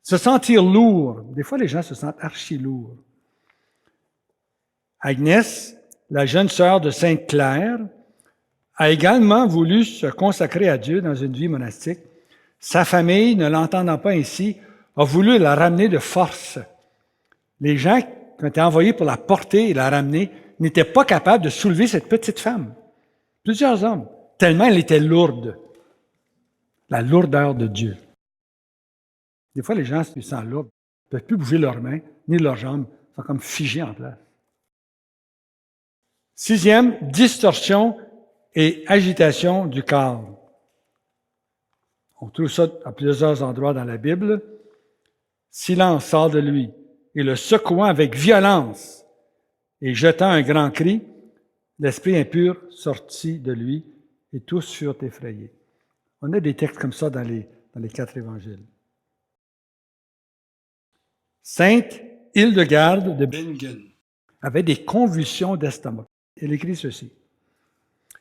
Se sentir lourd. Des fois, les gens se sentent archi-lourds. Agnès, la jeune sœur de Sainte-Claire, a également voulu se consacrer à Dieu dans une vie monastique. Sa famille, ne l'entendant pas ainsi, a voulu la ramener de force. Les gens qui ont été envoyés pour la porter et la ramener n'étaient pas capables de soulever cette petite femme. Plusieurs hommes, tellement elle était lourde. La lourdeur de Dieu. Des fois, les gens se sentent lourds, ne peuvent plus bouger leurs mains, ni leurs jambes, ils sont comme figés en place. 6e, distorsion et agitation du corps. On trouve ça à plusieurs endroits dans la Bible. Silence sort de lui, et le secouant avec violence, et jetant un grand cri, l'esprit impur sortit de lui, et tous furent effrayés. On a des textes comme ça dans les 4 évangiles. Sainte Hildegarde de Bingen avait des convulsions d'estomac. Elle écrit ceci.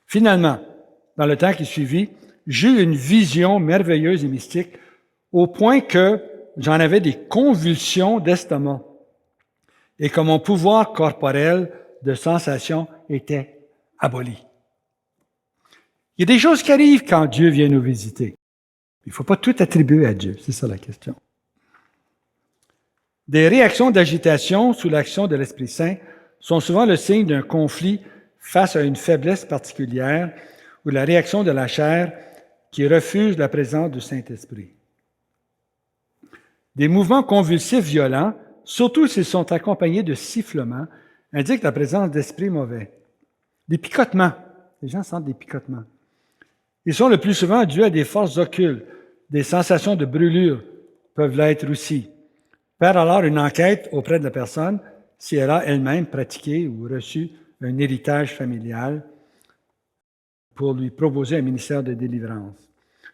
Finalement, dans le temps qui suivit, j'eus une vision merveilleuse et mystique au point que j'en avais des convulsions d'estomac et que mon pouvoir corporel de sensation était aboli. Il y a des choses qui arrivent quand Dieu vient nous visiter. Il ne faut pas tout attribuer à Dieu, c'est ça la question. Des réactions d'agitation sous l'action de l'Esprit Saint sont souvent le signe d'un conflit face à une faiblesse particulière ou la réaction de la chair qui refuse la présence du Saint-Esprit. Des mouvements convulsifs violents, surtout s'ils sont accompagnés de sifflements, indiquent la présence d'esprits mauvais. Des picotements. Les gens sentent des picotements. Ils sont le plus souvent dus à des forces occultes. Des sensations de brûlure peuvent l'être aussi. Faire alors une enquête auprès de la personne si elle a elle-même pratiqué ou reçu un héritage familial pour lui proposer un ministère de délivrance.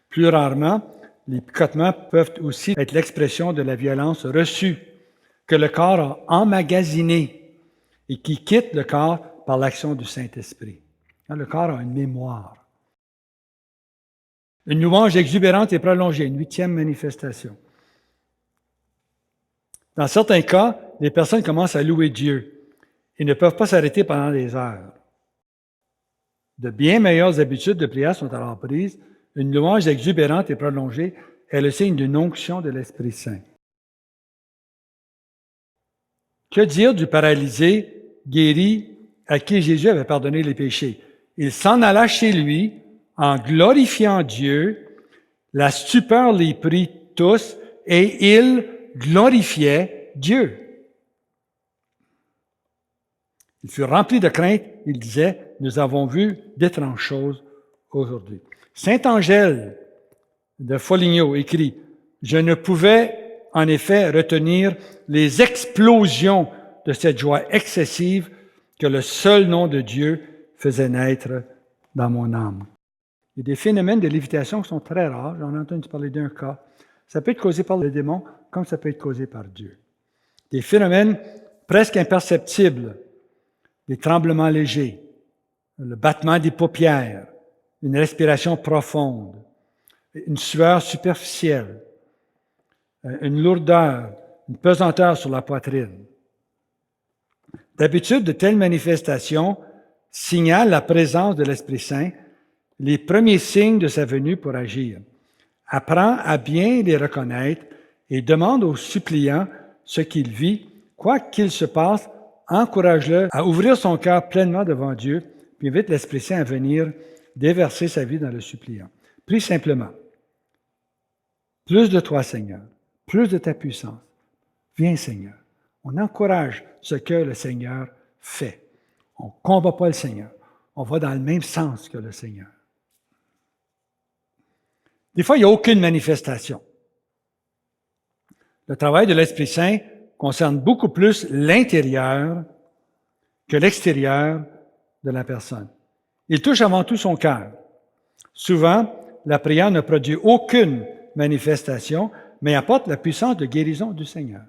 Plus rarement, les picotements peuvent aussi être l'expression de la violence reçue que le corps a emmagasinée et qui quitte le corps par l'action du Saint-Esprit. Le corps a une mémoire. Une louange exubérante et prolongée, une 8e manifestation. Dans certains cas, les personnes commencent à louer Dieu et ne peuvent pas s'arrêter pendant des heures. De bien meilleures habitudes de prière sont alors prises. Une louange exubérante et prolongée est le signe d'une onction de l'Esprit Saint. Que dire du paralysé guéri à qui Jésus avait pardonné les péchés? Il s'en alla chez lui en glorifiant Dieu. La stupeur les prit tous et il glorifiait Dieu. Il fut rempli de crainte. Il disait, nous avons vu d'étranges choses aujourd'hui. Saint Angèle de Foligno écrit, je ne pouvais en effet retenir les explosions de cette joie excessive que le seul nom de Dieu faisait naître dans mon âme. Il y a des phénomènes de lévitation qui sont très rares. J'en ai entendu parler d'un cas. Ça peut être causé par le démon, comme ça peut être causé par Dieu. Des phénomènes presque imperceptibles, des tremblements légers, le battement des paupières, une respiration profonde, une sueur superficielle, une lourdeur, une pesanteur sur la poitrine. D'habitude, de telles manifestations signalent la présence de l'Esprit Saint, les premiers signes de sa venue pour agir. Apprends à bien les reconnaître et demande au suppliant ce qu'il vit, quoi qu'il se passe, encourage-le à ouvrir son cœur pleinement devant Dieu, puis invite l'Esprit Saint à venir déverser sa vie dans le suppliant. Prie simplement. Plus de toi, Seigneur. Plus de ta puissance. Viens, Seigneur. On encourage ce que le Seigneur fait. On ne combat pas le Seigneur. On va dans le même sens que le Seigneur. Des fois, il n'y a aucune manifestation. Le travail de l'Esprit Saint concerne beaucoup plus l'intérieur que l'extérieur de la personne. Il touche avant tout son cœur. Souvent, la prière ne produit aucune manifestation, mais apporte la puissance de guérison du Seigneur.